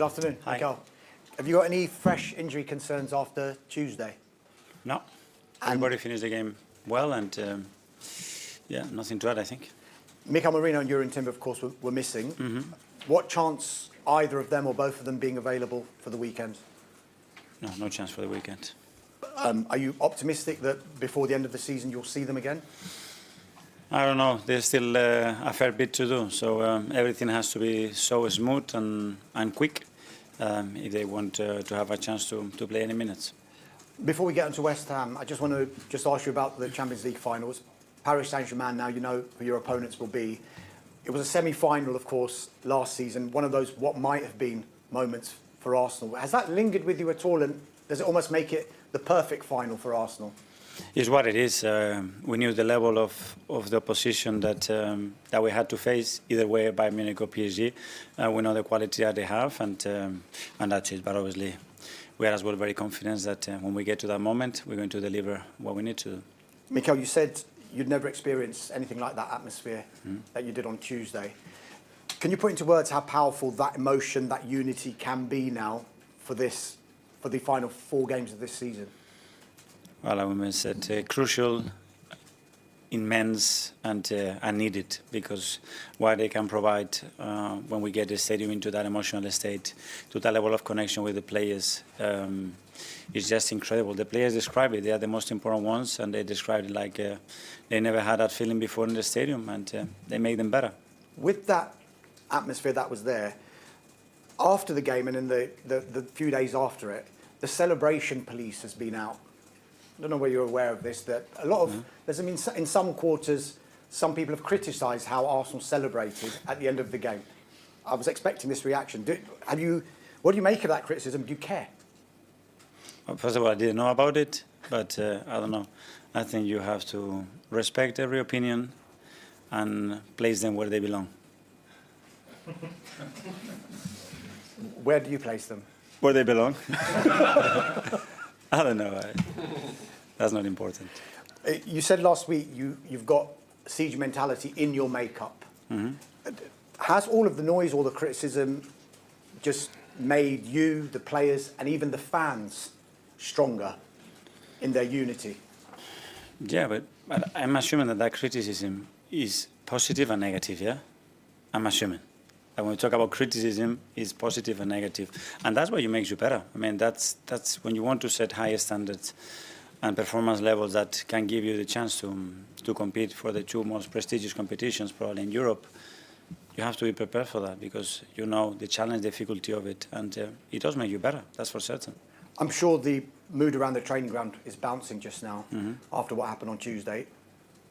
Good afternoon, Hi. Mikel. Have you got any fresh injury concerns after Tuesday? No. Everybody finished the game well, and yeah, nothing to add, I think. Mikel Merino and Yuri Timber, of course, were missing. What chance either of them or both of them being available for the weekend? No, no chance for the weekend. Are you optimistic that before the end of the season you'll see them again? I don't know. There's still a fair bit to do, so everything has to be so smooth and quick if they want to have a chance to play any minutes. Before we get into West Ham, I just want to ask you about the Champions League finals. Paris Saint-Germain, now you know who your opponents will be. It was a semi-final, of course, last season, one of those what might have been moments for Arsenal. Has that lingered with you at all, and does it almost make it the perfect final for Arsenal? It's what it is. We knew the level of the opposition that we had to face, either way, Bayern Munich or PSG. We know the quality that they have, and that's it. But obviously, we are as well very confident that when we get to that moment, we're going to deliver what we need to do. Mikel, you said you'd never experienced anything like that atmosphere that you did on Tuesday. Can you put into words how powerful that emotion, that unity can be now for the final 4 games of this season? Well, I would say crucial, immense, and needed, because what they can provide when we get the stadium into that emotional state, to that level of connection with the players, is just incredible. The players describe it. They are the most important ones, and they describe it like they never had that feeling before in the stadium, and they make them better. With that atmosphere that was there, after the game and in the few days after it, the celebration police has been out. I don't know whether you're aware of this, that a lot of, in some quarters, some people have criticised how Arsenal celebrated at the end of the game. I was expecting this reaction. What do you make of that criticism? Do you care? Well, first of all, I didn't know about it, but I don't know. I think you have to respect every opinion and place them where they belong. Where do you place them? Where they belong? I don't know. That's not important. You said last week you've got siege mentality in your makeup. Has all of the noise, all the criticism, just made you, the players, and even the fans stronger in their unity? Yeah, but I'm assuming that criticism is positive and negative, yeah? I'm assuming. And when we talk about criticism, it's positive and negative. And that's what makes you better. I mean, that's when you want to set higher standards and performance levels that can give you the chance to compete for the 2 most prestigious competitions probably in Europe. You have to be prepared for that, because you know the challenge, difficulty of it, and it does make you better, that's for certain. I'm sure the mood around the training ground is bouncing just now after what happened on Tuesday.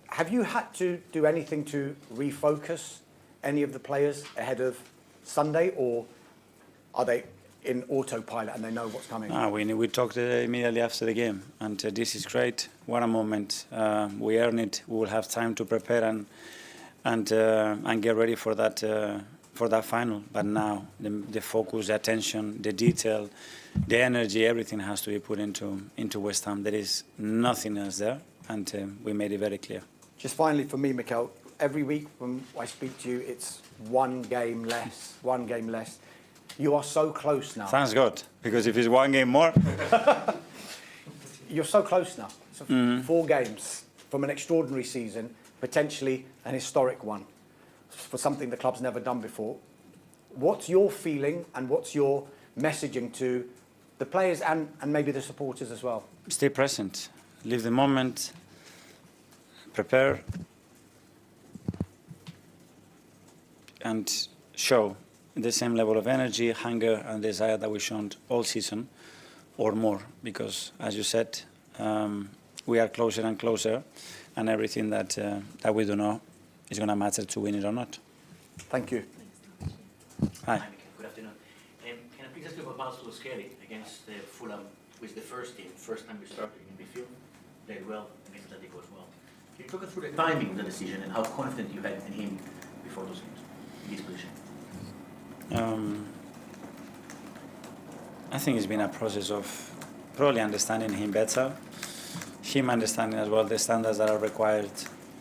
Have you had to do anything to refocus any of the players ahead of Sunday, or are they in autopilot and they know what's coming? We talked immediately after the game, and this is great. What a moment. We earn it. We will have time to prepare and get ready for that final. But now the focus, the attention, the detail, the energy, everything has to be put into West Ham. There is nothing else there, and we made it very clear. Just finally for me, Mikel, every week when I speak to you, it's 1 game less, 1 game less. You are so close now. Thanks God, because if it's 1 game more... You're so close now. So 4 games from an extraordinary season, potentially an historic one, for something the club's never done before. What's your feeling and what's your messaging to the players and maybe the supporters as well? Stay present. Live the moment. Prepare. And show the same level of energy, hunger and desire that we've shown all season, or more, because as you said, we are closer and closer, and everything that we do know is going to matter to win it or not. Thank you. Hi. Good afternoon. Can I please ask you about Marcelo Skelly against Fulham, with the first team, first time you started in midfield, played well against Atletico as well. Can you talk us through the timing of the decision and how confident you had in him before those games, in this position? I think it's been a process of probably understanding him better, him understanding as well the standards that are required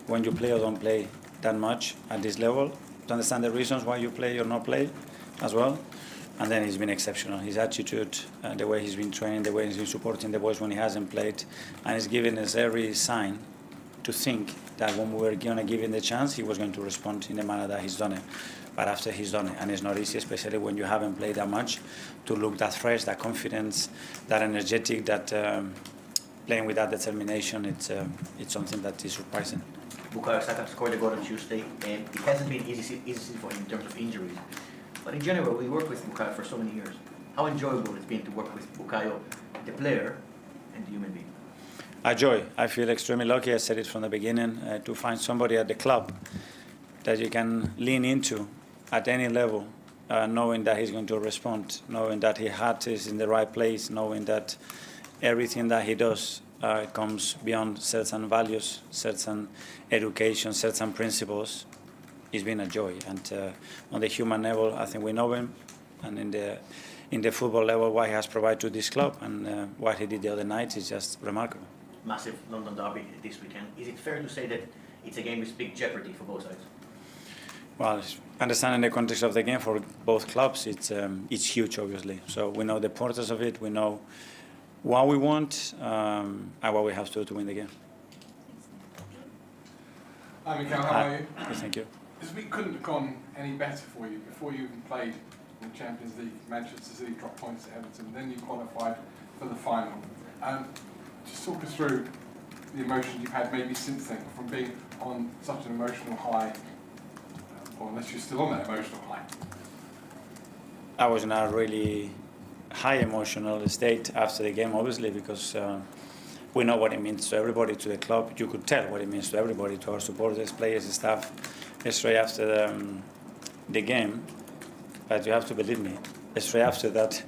when you play or don't play that much at this level, to understand the reasons why you play or not play as well. And then he's been exceptional. His attitude, the way he's been training, the way he's been supporting the boys when he hasn't played, and he's given us every sign to think that when we were going to give him the chance, he was going to respond in the manner that he's done it. But after he's done it, and it's not easy, especially when you haven't played that much, to look that fresh, that confidence, that energetic, that playing with that determination, it's something that is surprising. Bukayo Saka scored a goal on Tuesday, and it hasn't been easy for him in terms of injuries. But in general, we worked with Bukayo for so many years. How enjoyable it's been to work with Bukayo, the player, and the human being? I feel extremely lucky, I said it from the beginning, to find somebody at the club that you can lean into at any level, knowing that he's going to respond, knowing that his heart is in the right place, knowing that everything that he does comes beyond certain values, certain education, certain principles. It's been a joy. And on the human level, I think we know him. And in the football level, what he has provided to this club and what he did the other night is just remarkable. Massive London derby this weekend. Is it fair to say that it's a game with big jeopardy for both sides? Well, understanding the context of the game for both clubs, it's huge, obviously. So we know the importance of it. We know what we want and what we have to do to win the game. Hi, Mikel. How are you? Thank you. This week couldn't have gone any better for you. Before you even played in the Champions League, Manchester City dropped points to Everton. Then you qualified for the final. Just talk us through the emotions you've had maybe since then, from being on such an emotional high, or unless you're still on that emotional high. I was in a really high emotional state after the game, obviously, because we know what it means to everybody, to the club. You could tell what it means to everybody, to our supporters, players, staff, straight after the game. But you have to believe me, straight after that,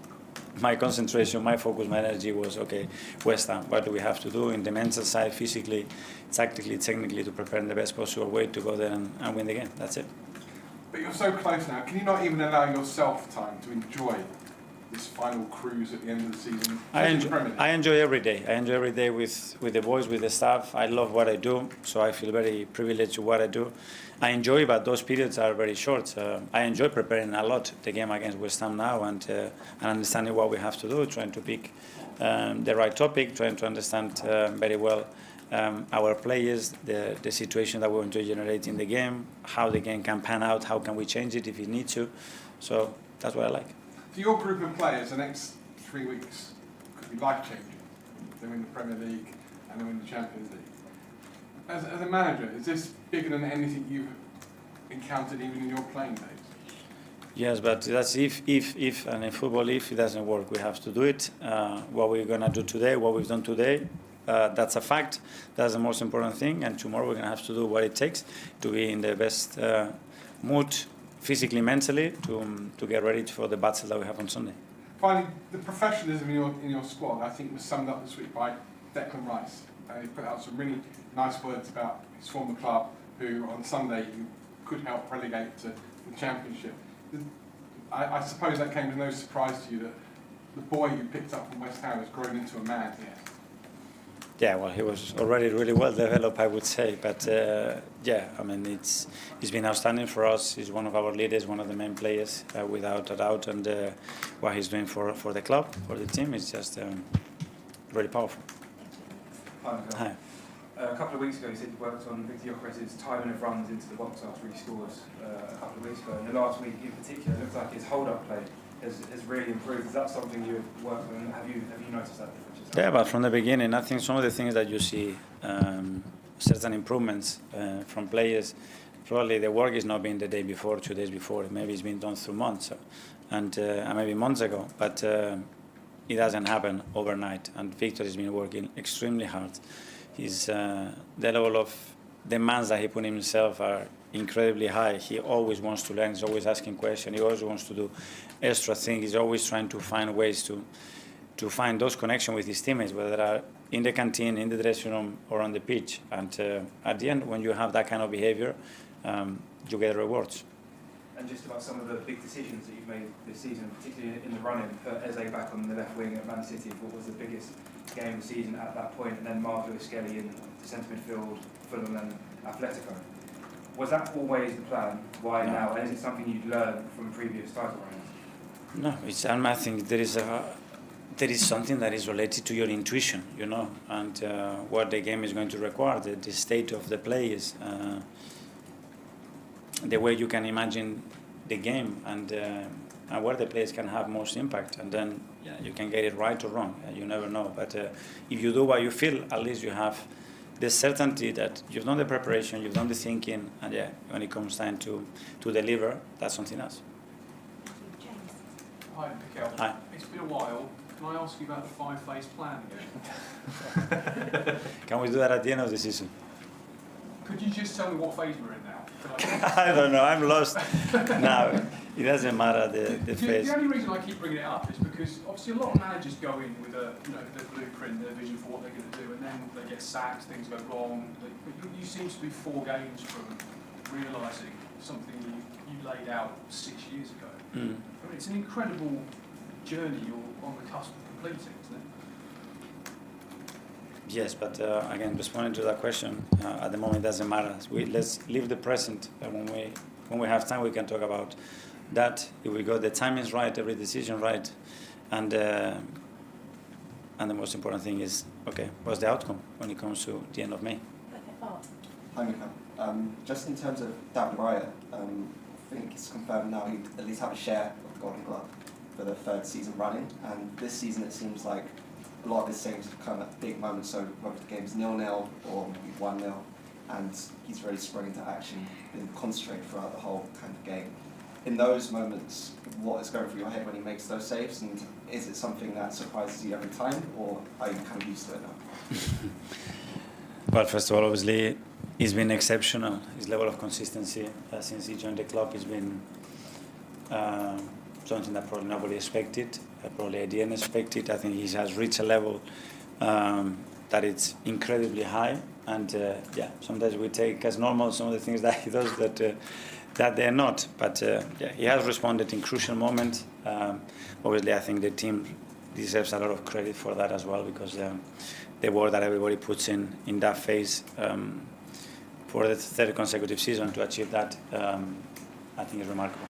my concentration, my focus, my energy was, okay, West Ham, what do we have to do in the mental side, physically, tactically, technically, to prepare in the best possible way to go there and win the game. That's it. But you're so close now. Can you not even allow yourself time to enjoy this final cruise at the end of the season? I enjoy every day. I enjoy every day with the boys, with the staff. I love what I do, so I feel very privileged to what I do. I enjoy, but those periods are very short. I enjoy preparing a lot the game against West Ham now and understanding what we have to do, trying to pick the right topic, trying to understand very well our players, the situation that we want to generate in the game, how the game can pan out, how can we change it if we need to. So that's what I like. For your group of players, the next 3 weeks could be life-changing. They win the Premier League and they win the Champions League. As a manager, is this bigger than anything you've encountered even in your playing days? Yes, but that's if, and in football, if it doesn't work, we have to do it. What we're going to do today, what we've done today, that's a fact. That's the most important thing. And tomorrow we're going to have to do what it takes to be in the best mood, physically, mentally, to get ready for the battle that we have on Sunday. Finally, the professionalism in your squad, I think, was summed up this week by Declan Rice. He put out some really nice words about his former club, who on Sunday you could help relegate to the Championship. I suppose that came as no surprise to you that the boy you picked up from West Ham has grown into a man here. Yeah, well, he was already really well developed, I would say. But yeah, I mean, he's been outstanding for us. He's one of our leaders, one of the main players, without a doubt. And what he's doing for the club, for the team, is just really powerful. Hi. A couple of weeks ago, you said you worked on Victor Gyökeres's timing of runs into the box after he scores a couple of weeks ago. And the last week in particular, it looks like his hold-up play has really improved. Is that something you've worked on? Have you noticed that difference? Yeah, but from the beginning, I think some of the things that you see, certain improvements from players, probably the work is not being the day before, 2 days before. Maybe it's been done through months, and maybe months ago. But it doesn't happen overnight. And Victor has been working extremely hard. The level of demands that he put on himself are incredibly high. He always wants to learn. He's always asking questions. He always wants to do extra things. He's always trying to find ways to find those connections with his teammates, whether they are in the canteen, in the dressing room, or on the pitch. And at the end, when you have that kind of behavior, you get rewards. And just about some of the big decisions that you've made this season, particularly in the run-in, put Eze back on the left wing at Man City, what was the biggest game of the season at that point, and then Marvin Skelly in the centre midfield, Fulham and Atletico. Was that always the plan? Why now? And is it something you'd learned from previous title reigns? No, I think there is something that is related to your intuition, you know, and what the game is going to require, the state of the players, the way you can imagine the game, and where the players can have most impact, and then you can get it right or wrong. You never know, but if you do what you feel, at least you have the certainty that you've done the preparation, you've done the thinking, and when it comes time to deliver, that's something else. Hi, Mikel. Hi. It's been a while. Can I ask you about the five-phase plan again? Can we do that at the end of the season? Could you just tell me what phase we're in now? I don't know, I'm lost. No, it doesn't matter the phase. The only reason I keep bringing it up is because obviously a lot of managers go in with the blueprint, their vision for what they're going to do, and then they get sacked, things go wrong. But you seem to be 4 games from realising something you laid out 6 years ago. I mean, it's an incredible journey you're on the cusp of completing, isn't it? Yes, but again, responding to that question, at the moment it doesn't matter. Let's live the present. When we have time, we can talk about that. If we got the timings right, every decision right, and the most important thing is, okay, what's the outcome when it comes to the end of May? Hi, Mikel. Just in terms of David Raya, I think it's confirmed now he'd at least have a share of the Golden Glove for the 3rd season running, and this season it seems like a lot of his saves have come at big moments, so whether the game's 0-0 or maybe 1-0, and he's really sprung into action and concentrated throughout the whole kind of game. In those moments, what is going through your head when he makes those saves, and is it something that surprises you every time, or are you kind of used to it now? Well, first of all, obviously, he's been exceptional. His level of consistency since he joined the club has been something that probably nobody expected. Probably I didn't expect it. I think he has reached a level that it's incredibly high. And sometimes we take as normal some of the things that he does that they're not. But he has responded in crucial moments. Obviously, I think the team deserves a lot of credit for that as well, because the work that everybody puts in that phase for the 3rd consecutive season to achieve that, I think is remarkable.